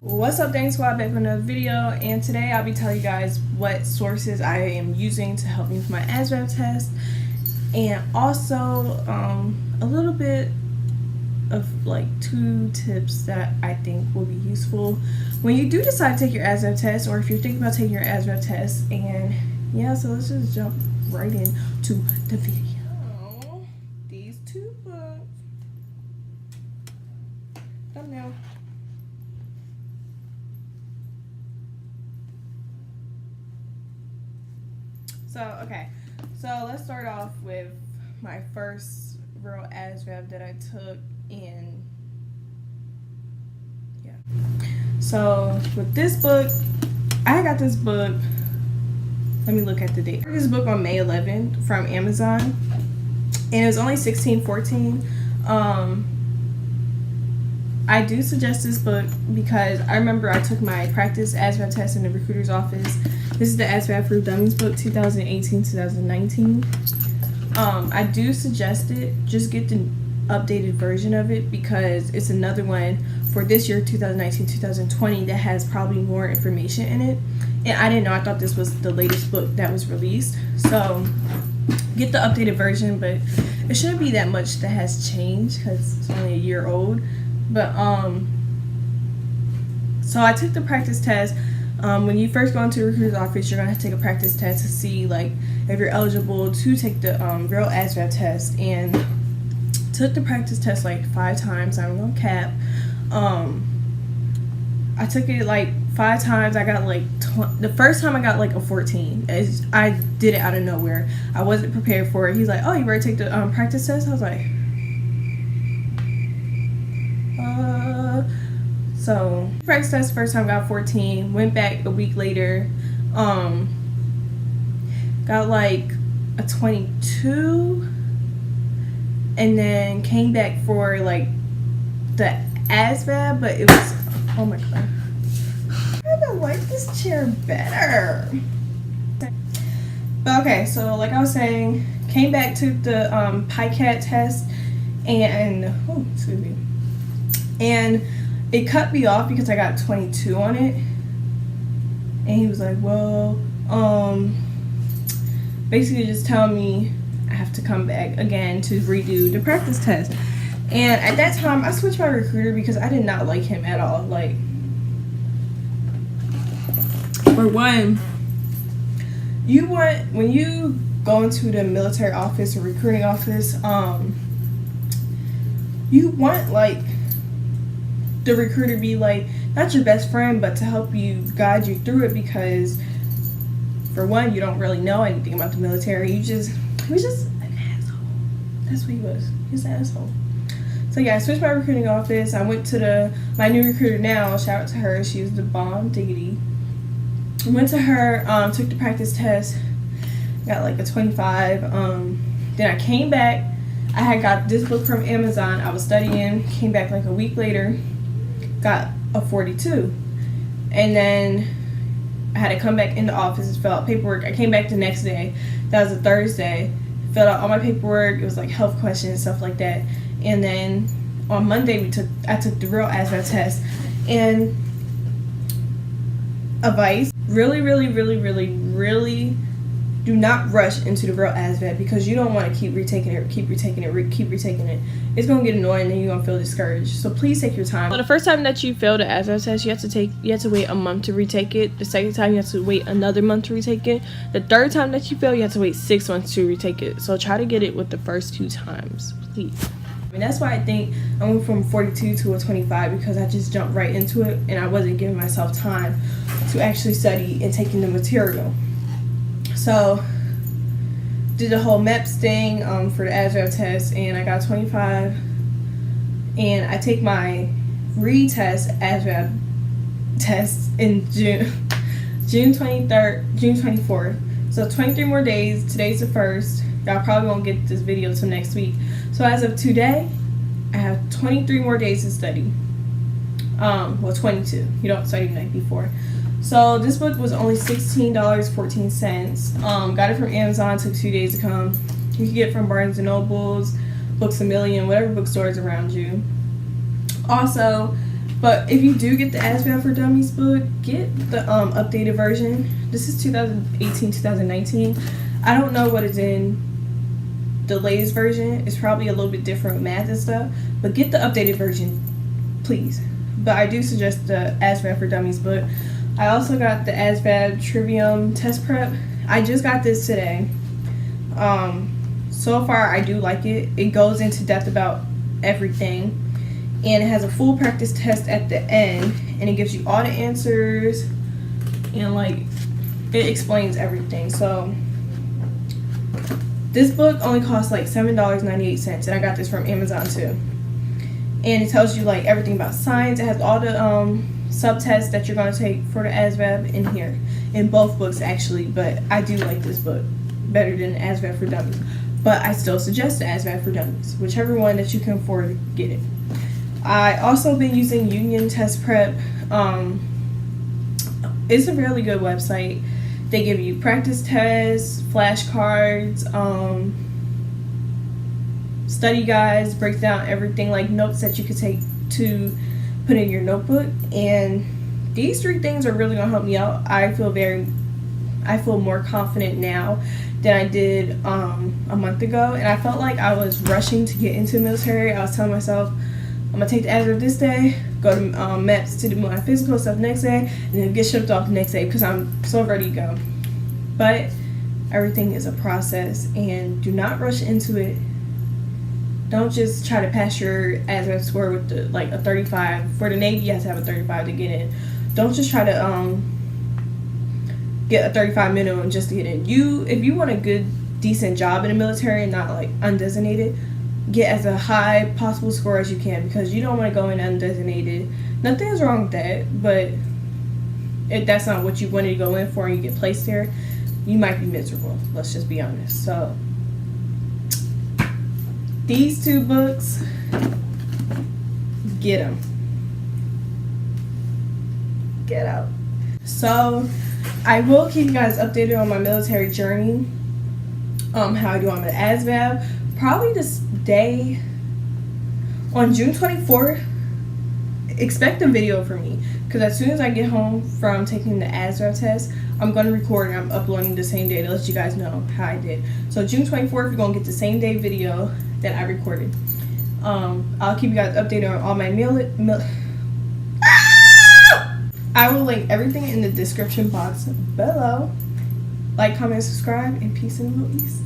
What's up, Dang Squad? Back with another video, and today I'll be telling you guys what sources I am using to help me with my Asvab test, and also a little bit of like 2 tips that I think will be useful when you do decide to take your Asvab test, or if you're thinking about taking your Asvab test. And yeah, so let's just jump right into the video. These 2 books. Thumbnail. So let's start off with my first real Asvab that I took in. Yeah. So with this book, I got this book. Let me look at the date. I got this book on May 11th from Amazon, and it was only $16.14. I do suggest this book because I remember I took my practice Asvab test in the recruiter's office. This is the Asvab for Dummies book, 2018-2019. I do suggest it. Just get the updated version of it because it's another one for this year, 2019-2020, that has probably more information in it. And I didn't know. I thought this was the latest book that was released. So get the updated version, but it shouldn't be that much that has changed because it's only a year old. But so I took the practice test. When you first go into the recruiter's office, you're gonna have to take a practice test to see like if you're eligible to take the real Asvab test. And took the practice test like 5 times. I'm gonna cap. I took it like 5 times. I got like the first time I got like a 14. I did it out of nowhere. I wasn't prepared for it. He's like, "Oh, you ready to take the practice test?" I was like, So practice test first time got 14, went back a week later, got like a 22, and then came back for like the Asvab, but it was, oh my god, I don't like this chair better. But okay, so like I was saying, came back to the PICAT test, and oh, excuse me, and it cut me off because I got 22 on it. And he was like, well, basically just tell me I have to come back again to redo the practice test. And at that time, I switched my recruiter because I did not like him at all. Like, for one, when you go into the military office or recruiting office, you want like the recruiter be like not your best friend, but to help you, guide you through it, because for one, you don't really know anything about the military. He was just an asshole. That's what he was. He's an asshole. So yeah, I switched my recruiting office. I went to my new recruiter now. Shout out to her. She was the bomb diggity. I went to her, took the practice test, got like a 25. Then I came back. I had got this book from Amazon. I was studying, came back like a week later, got a 42. And then I had to come back in the office and fill out paperwork. I came back the next day. That was a Thursday. Filled out all my paperwork. It was like health questions, stuff like that. And then on Monday I took the real Asvab test. And advice, really do not rush into the real Asvab, because you don't want to keep retaking it. It's going to get annoying and you're going to feel discouraged. So please take your time. So the first time that you fail the Asvab test, you have to wait a month to retake it. The second time, you have to wait another month to retake it. The third time that you fail, you have to wait 6 months to retake it. So try to get it with the first 2 times, please. I mean, that's why I think I went from 42 to a 25, because I just jumped right into it and I wasn't giving myself time to actually study and taking the material. So did the whole MEPS thing for the Asvab test, and I got 25. And I take my retest Asvab test in June 24th. So 23 more days. Today's the 1st. Y'all probably won't get this video till next week. So as of today, I have 23 more days to study. Well, 22. You don't study the night before. So this book was only $16.14. Got it from Amazon. Took 2 days to come. You can get it from Barnes & Nobles, Books A Million, whatever bookstores around you. Also, but if you do get the Asvab for Dummies book, get the updated version. This is 2018, 2019. I don't know what is in the latest version. It's probably a little bit different with math and stuff, but get the updated version, please. But I do suggest the Asvab for Dummies book. I also got the Asvab Trivium test prep. I just got this today. So far I do like it. It goes into depth about everything, and it has a full practice test at the end, and it gives you all the answers, and like it explains everything. So this book only costs like $7.98, and I got this from Amazon too. And it tells you like everything about science. It has all the subtests that you're going to take for the Asvab in here, in both books actually, but I do like this book better than Asvab for Dummies. But I still suggest the Asvab for Dummies. Whichever one that you can afford, get it. I also been using Union Test Prep. It's a really good website. They give you practice tests, flashcards, study guides, breaks down everything, like notes that you could take to put in your notebook. And these 3 things are really gonna help me out. I feel more confident now than I did a month ago, and I felt like I was rushing to get into the military. I was telling myself, I'm gonna take the Asvab this day, go to MEPS to do my physical stuff next day, and then get shipped off the next day because I'm so ready to go. But everything is a process, and do not rush into it. Don't just try to pass your Asvab score with a 35. For the Navy, you have to have a 35 to get in. Don't just try to get a 35 minimum just to get in. If you want a good, decent job in the military and not like undesignated, get as a high possible score as you can, because you don't want to go in undesignated. Nothing's wrong with that, but if that's not what you wanted to go in for and you get placed there, you might be miserable. Let's just be honest. So these 2 books, get them. Get out. So I will keep you guys updated on my military journey, how I do on the Asvab. Probably this day on June 24th, expect a video from me, because as soon as I get home from taking the Asvab test, I'm going to record and I'm uploading the same day to let you guys know how I did. So June 24th, you're going to get the same day video that I recorded. I'll keep you guys updated on all my I will link everything in the description box below. Like, comment, subscribe, and peace in the Middle East.